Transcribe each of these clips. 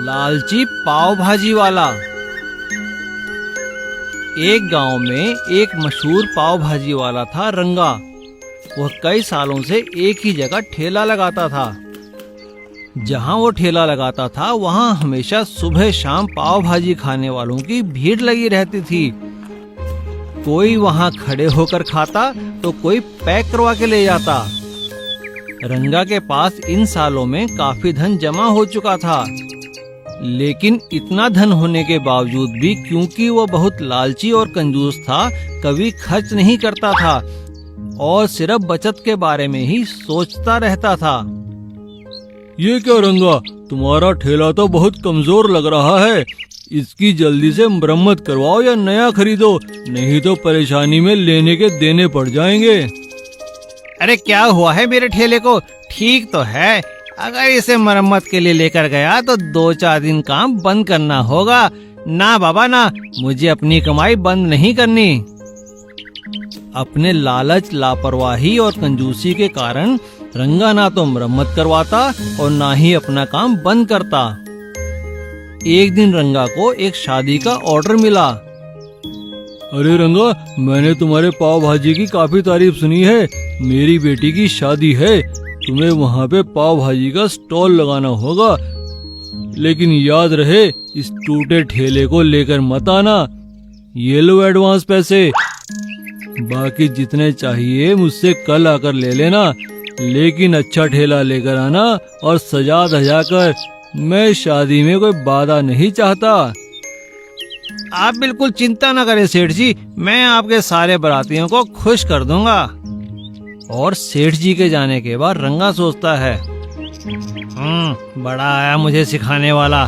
लालची पाव भाजी वाला। एक गांव में एक मशहूर पाव भाजी वाला था रंगा। वह कई सालों से एक ही जगह ठेला लगाता था। जहां वो ठेला लगाता था वहां हमेशा सुबह शाम पाव भाजी खाने वालों की भीड़ लगी रहती थी। कोई वहां खड़े होकर खाता तो कोई पैक करवा के ले जाता। रंगा के पास इन सालों में काफी धन जमा हो चुका था, लेकिन इतना धन होने के बावजूद भी क्योंकि वह बहुत लालची और कंजूस था, कभी खर्च नहीं करता था और सिर्फ बचत के बारे में ही सोचता रहता था। ये क्या रंगा, तुम्हारा ठेला तो बहुत कमजोर लग रहा है। इसकी जल्दी से मरम्मत करवाओ या नया खरीदो, नहीं तो परेशानी में लेने के देने पड़ जाएंगे। अरे क्या हुआ है मेरे ठेले को? ठीक तो है। अगर इसे मरम्मत के लिए लेकर गया तो 2-4 दिन काम बंद करना होगा। ना बाबा ना, मुझे अपनी कमाई बंद नहीं करनी। अपने लालच, लापरवाही और कंजूसी के कारण रंगा ना तो मरम्मत करवाता और ना ही अपना काम बंद करता। एक दिन रंगा को एक शादी का ऑर्डर मिला। अरे रंगा, मैंने तुम्हारे पाव भाजी की काफी तारीफ सुनी है। मेरी बेटी की शादी है, तुम्हें वहाँ पे पाव भाजी का स्टॉल लगाना होगा। लेकिन याद रहे, इस टूटे ठेले को लेकर मत आना। ये लो एडवांस पैसे, बाकी जितने चाहिए मुझसे कल आकर ले लेना। लेकिन अच्छा ठेला लेकर आना और सजा धजा कर। मैं शादी में कोई बाधा नहीं चाहता। आप बिल्कुल चिंता न करें सेठ जी, मैं आपके सारे बारातियों को खुश कर दूंगा। और सेठ जी के जाने के बाद रंगा सोचता है, बड़ा आया मुझे सिखाने वाला।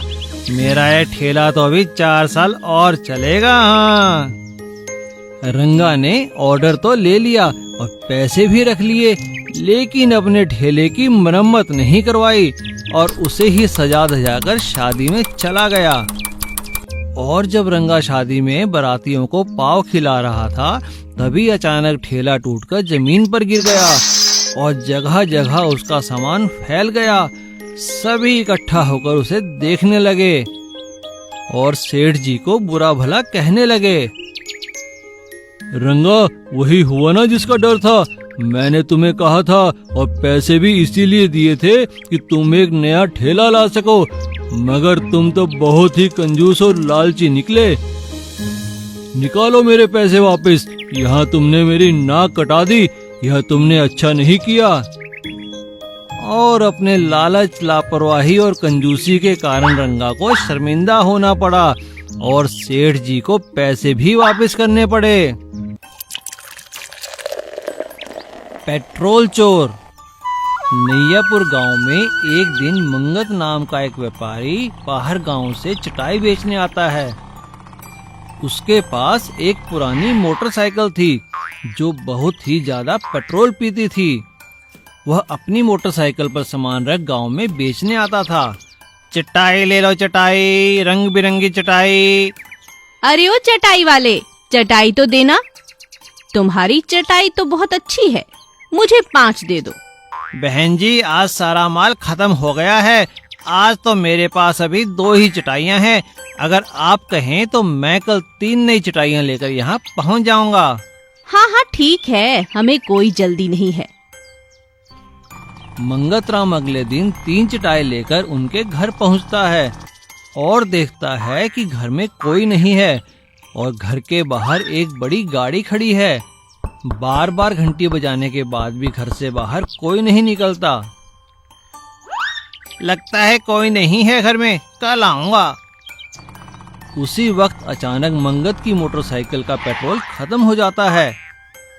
मेरा ये ठेला तो अभी 4 साल और चलेगा। हाँ। रंगा ने ऑर्डर तो ले लिया और पैसे भी रख लिए, लेकिन अपने ठेले की मरम्मत नहीं करवाई और उसे ही सजा धजा कर शादी में चला गया। और जब रंगा शादी में बारातियों को पाव खिला रहा था, तभी अचानक ठेला टूटकर जमीन पर गिर गया और जगह जगह उसका सामान फैल गया। सभी इकट्ठा होकर उसे देखने लगे और सेठ जी को बुरा भला कहने लगे। रंगा, वही हुआ ना जिसका डर था। मैंने तुम्हें कहा था और पैसे भी इसीलिए दिए थे कि तुम एक नया ठेला ला सको, मगर तुम तो बहुत ही कंजूस और लालची निकले। निकालो मेरे पैसे वापस। यहाँ तुमने मेरी नाक कटा दी, यह तुमने अच्छा नहीं किया। और अपने लालच, लापरवाही और कंजूसी के कारण रंगा को शर्मिंदा होना पड़ा और सेठ जी को पैसे भी वापस करने पड़े। पेट्रोल चोर। नैयापुर गांव में एक दिन मंगत नाम का एक व्यापारी बाहर गांव से चटाई बेचने आता है। उसके पास एक पुरानी मोटरसाइकिल थी जो बहुत ही ज्यादा पेट्रोल पीती थी। वह अपनी मोटरसाइकिल पर सामान रख गांव में बेचने आता था। चटाई ले लो चटाई, रंग बिरंगी चटाई। अरे ओ चटाई वाले, चटाई तो देना। तुम्हारी चटाई तो बहुत अच्छी है, मुझे 5 दे दो। बहन जी, आज सारा माल खत्म हो गया है। आज तो मेरे पास अभी 2 ही चटाइयाँ हैं। अगर आप कहें तो मैं कल 3 नई चटाइयाँ लेकर यहाँ पहुँच जाऊंगा। हाँ हाँ ठीक है, हमें कोई जल्दी नहीं है। मंगतराम अगले दिन 3 चटाई लेकर उनके घर पहुँचता है और देखता है कि घर में कोई नहीं है और घर के बाहर एक बड़ी गाड़ी खड़ी है। बार बार घंटी बजाने के बाद भी घर से बाहर कोई नहीं निकलता। लगता है कोई नहीं है घर में, कल आऊंगा। उसी वक्त अचानक मंगत की मोटरसाइकिल का पेट्रोल खत्म हो जाता है।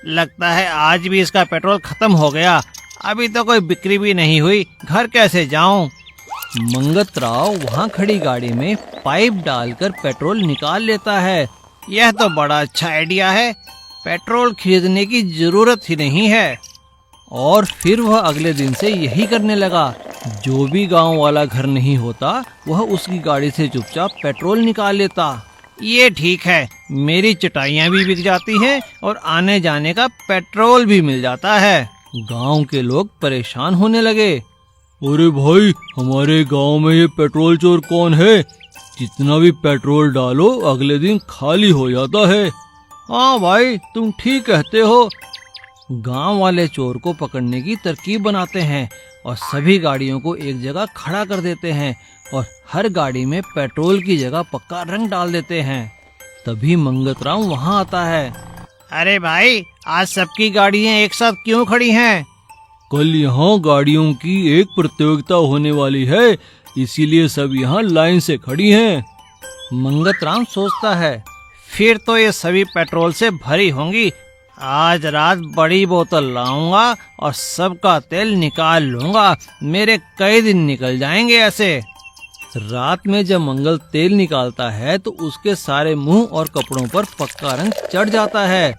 लगता है आज भी इसका पेट्रोल खत्म हो गया। अभी तो कोई बिक्री भी नहीं हुई, घर कैसे जाऊं? मंगत राव वहां खड़ी गाड़ी में पाइप डालकर पेट्रोल निकाल लेता है। यह तो बड़ा अच्छा आइडिया है, पेट्रोल खरीदने की जरूरत ही नहीं है। और फिर वह अगले दिन से यही करने लगा। जो भी गांव वाला घर नहीं होता, वह उसकी गाड़ी से चुपचाप पेट्रोल निकाल लेता। ये ठीक है, मेरी चटाइयाँ भी बिक जाती हैं और आने जाने का पेट्रोल भी मिल जाता है। गांव के लोग परेशान होने लगे। अरे भाई, हमारे गांव में ये पेट्रोल चोर कौन है? जितना भी पेट्रोल डालो अगले दिन खाली हो जाता है। हाँ भाई, तुम ठीक कहते हो। गांव वाले चोर को पकड़ने की तरकीब बनाते हैं और सभी गाड़ियों को एक जगह खड़ा कर देते हैं और हर गाड़ी में पेट्रोल की जगह पक्का रंग डाल देते हैं। तभी मंगतराम वहाँ आता है। अरे भाई, आज सबकी गाड़ियाँ एक साथ क्यों खड़ी हैं? कल यहाँ गाड़ियों की एक प्रतियोगिता होने वाली है, इसीलिए सब यहाँ लाइन से खड़ी हैं। मंगतराम सोचता है, फिर तो ये सभी पेट्रोल से भरी होंगी। आज रात बड़ी बोतल लाऊंगा और सबका तेल निकाल लूंगा। मेरे कई दिन निकल जाएंगे ऐसे। रात में जब मंगल तेल निकालता है तो उसके सारे मुंह और कपड़ों पर पक्का रंग चढ़ जाता है।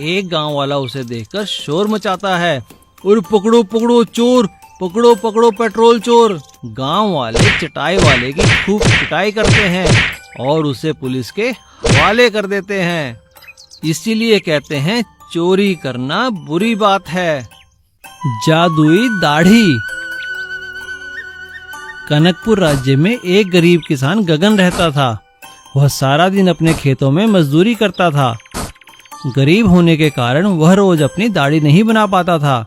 एक गांव वाला उसे देखकर शोर मचाता है, और पकड़ो पकड़ो चोर, पकड़ो पकड़ो पेट्रोल चोर। गांव वाले चटाई वाले की खूब पिटाई करते हैं और उसे पुलिस के हवाले कर देते हैं। इसीलिए कहते हैं चोरी करना बुरी बात है। जादुई दाढ़ी। कनकपुर राज्य में एक गरीब किसान गगन रहता था। वह सारा दिन अपने खेतों में मजदूरी करता था। गरीब होने के कारण वह रोज अपनी दाढ़ी नहीं बना पाता था।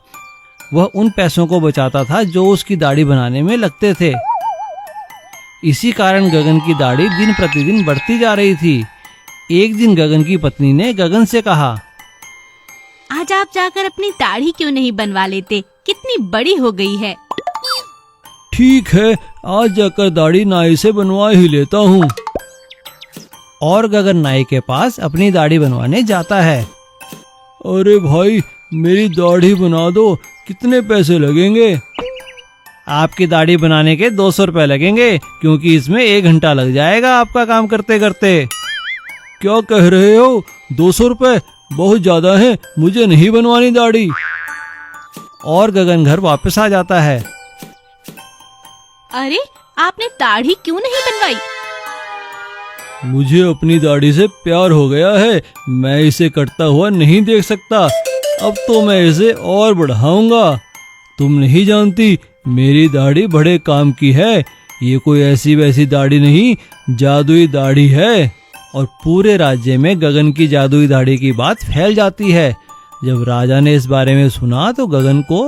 वह उन पैसों को बचाता था जो उसकी दाढ़ी बनाने में लगते थे। इसी कारण गगन की दाढ़ी दिन प्रतिदिन बढ़ती जा रही थी। एक दिन गगन की पत्नी ने गगन से कहा, आज आप जाकर अपनी दाढ़ी क्यों नहीं बनवा लेते? कितनी बड़ी हो गई है। ठीक है, आज जाकर दाढ़ी नाई से बनवा ही लेता हूँ। और गगन नाई के पास अपनी दाढ़ी बनवाने जाता है। अरे भाई, मेरी दाढ़ी बना दो, कितने पैसे लगेंगे? आपकी दाढ़ी बनाने के 200 रुपए लगेंगे, क्योंकि इसमें 1 घंटा लग जाएगा आपका काम करते करते। क्या कह रहे हो? 200 रुपए बहुत ज्यादा है, मुझे नहीं बनवानी दाढ़ी। और गगन घर वापस आ जाता है। अरे, आपने दाढ़ी क्यों नहीं बनवाई? मुझे अपनी दाढ़ी से प्यार हो गया है, मैं इसे कटता हुआ नहीं देख सकता। अब तो मैं इसे और बढ़ाऊंगा। तुम नहीं जानती, मेरी दाढ़ी बड़े काम की है। ये कोई ऐसी वैसी दाढ़ी नहीं, जादुई दाढ़ी है। और पूरे राज्य में गगन की जादुई दाढ़ी की बात फैल जाती है। जब राजा ने इस बारे में सुना तो गगन को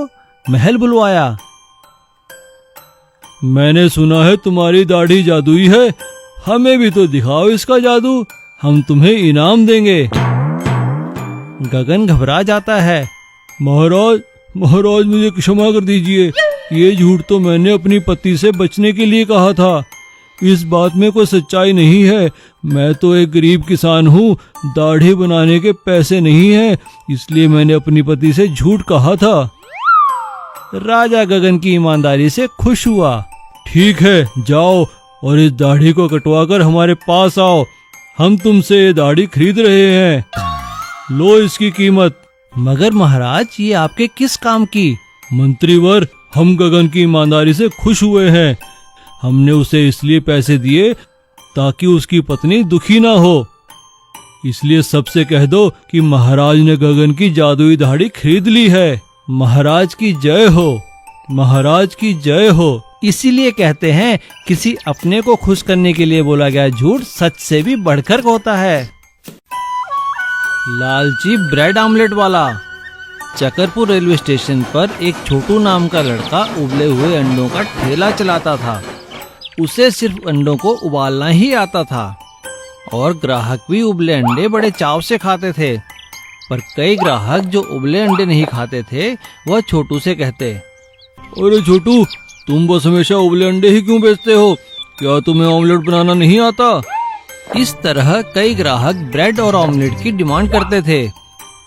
महल बुलवाया। मैंने सुना है तुम्हारी दाढ़ी जादुई है, हमें भी तो दिखाओ इसका जादू, हम तुम्हें इनाम देंगे। गगन घबरा जाता है। महाराज, महाराज मुझे क्षमा कर दीजिए। ये झूठ तो मैंने अपनी पति से बचने के लिए कहा था। इस बात में कोई सच्चाई नहीं है। मैं तो एक गरीब किसान हूँ, दाढ़ी बनाने के पैसे नहीं हैं, इसलिए मैंने अपनी पति से झूठ कहा था। राजा गगन की ईमानदारी से खुश हुआ। ठीक है, जाओ और इस दाढ़ी को कटवा कर हमारे पास आओ। हम तुमसे ये दाढ़ी खरीद रहे हैं। लो इसकी कीमत। मगर महाराज, ये आपके किस काम की? मंत्रीवर, हम गगन की ईमानदारी से खुश हुए हैं। हमने उसे इसलिए पैसे दिए ताकि उसकी पत्नी दुखी ना हो। इसलिए सबसे कह दो कि महाराज ने गगन की जादुई दाढ़ी खरीद ली है। महाराज की जय हो, महाराज की जय हो। इसीलिए कहते हैं, किसी अपने को खुश करने के लिए बोला गया झूठ सच से भी बढ़कर होता है। लालची ब्रेड आमलेट वाला। चकरपुर रेलवे स्टेशन पर एक छोटू नाम का लड़का उबले हुए अंडों का ठेला चलाता था। उसे सिर्फ अंडों को उबालना ही आता था और ग्राहक भी उबले अंडे बड़े चाव से खाते थे। पर कई ग्राहक जो उबले अंडे नहीं खाते थे, वह छोटू से कहते, अरे छोटू, तुम बस हमेशा उबले अंडे ही क्यों बेचते हो? क्या तुम्हें ऑमलेट बनाना नहीं आता? इस तरह कई ग्राहक ब्रेड और ऑमलेट की डिमांड करते थे,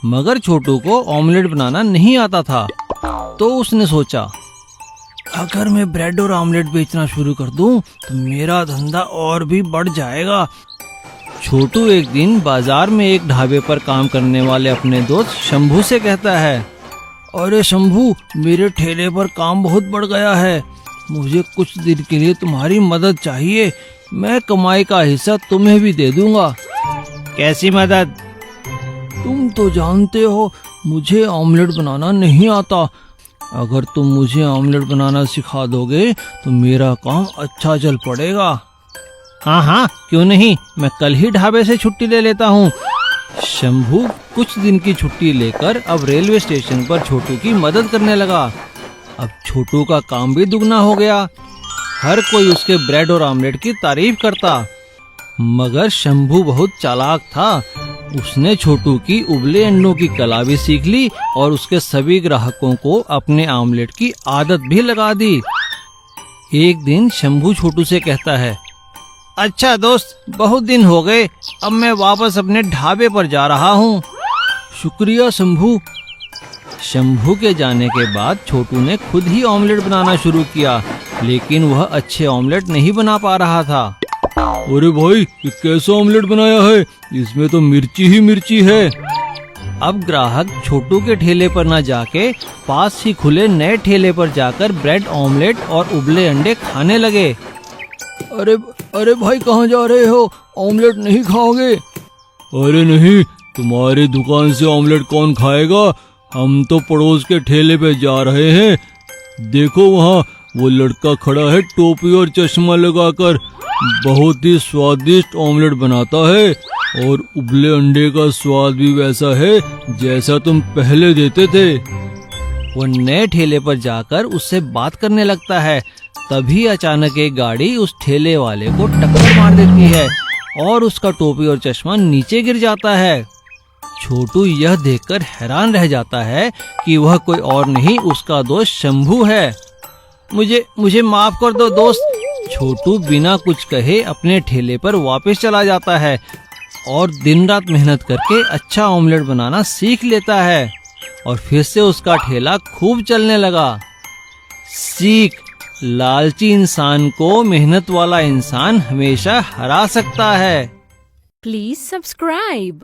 मगर छोटू को ऑमलेट बनाना नहीं आता था। तो उसने सोचा, अगर मैं ब्रेड और ऑमलेट बेचना शुरू कर दूं तो मेरा धंधा और भी बढ़ जाएगा। छोटू एक दिन बाजार में एक ढाबे पर काम करने वाले अपने दोस्त शंभू से कहता है, अरे शंभू, मेरे ठेले पर काम बहुत बढ़ गया है, मुझे कुछ दिन के लिए तुम्हारी मदद चाहिए। मैं कमाई का हिस्सा तुम्हें भी दे दूंगा। कैसी मदद? तुम तो जानते हो मुझे ऑमलेट बनाना नहीं आता। अगर तुम मुझे ऑमलेट बनाना सिखा दोगे तो मेरा काम अच्छा चल पड़ेगा। हाँ हाँ, क्यों नहीं, मैं कल ही ढाबे से छुट्टी ले लेता हूँ। शंभू कुछ दिन की छुट्टी लेकर अब रेलवे स्टेशन पर छोटू की मदद करने लगा। अब छोटू का काम भी दुगना हो गया। हर कोई उसके ब्रेड और ऑमलेट की तारीफ करता। मगर शंभू बहुत चालाक था। उसने छोटू की उबले अंडों की कला भी सीख ली और उसके सभी ग्राहकों को अपने ऑमलेट की आदत भी लगा दी। एक दिन शंभू छोटू से कहता है, अच्छा दोस्त, बहुत दिन हो गए, अब मैं वापस अपने ढाबे पर जा रहा हूँ। शुक्रिया शंभू। शंभू के जाने के बाद छोटू ने खुद ही ऑमलेट बनाना शुरू किया, लेकिन वह अच्छे ऑमलेट नहीं बना पा रहा था। अरे भाई, ये कैसा ऑमलेट बनाया है? इसमें तो मिर्ची ही मिर्ची है। अब ग्राहक छोटू के ठेले पर न जाके पास ही खुले नए ठेले पर जाकर ब्रेड ऑमलेट और उबले अंडे खाने लगे। अरे अरे भाई, कहाँ जा रहे हो? ऑमलेट नहीं खाओगे? अरे नहीं, तुम्हारी दुकान से ऑमलेट कौन खाएगा? हम तो पड़ोस के ठेले पे जा रहे हैं। देखो वहाँ वो लड़का खड़ा है टोपी और चश्मा लगाकर, बहुत ही स्वादिष्ट ऑमलेट बनाता है और उबले अंडे का स्वाद भी वैसा है जैसा तुम पहले देते थे। वो नए ठेले पर जाकर उससे बात करने लगता है। तभी अचानक एक गाड़ी उस ठेले वाले को टक्कर मार देती है और उसका टोपी और चश्मा नीचे गिर जाता है। छोटू यह देखकर हैरान रह जाता है कि वह कोई और नहीं, उसका दोस्त शंभू है। मुझे माफ कर दो दोस्त। छोटू बिना कुछ कहे अपने ठेले पर वापस चला जाता है और दिन रात मेहनत करके अच्छा ऑमलेट बनाना सीख लेता है और फिर से उसका ठेला खूब चलने लगा। सीख, लालची इंसान को मेहनत वाला इंसान हमेशा हरा सकता है। Please subscribe.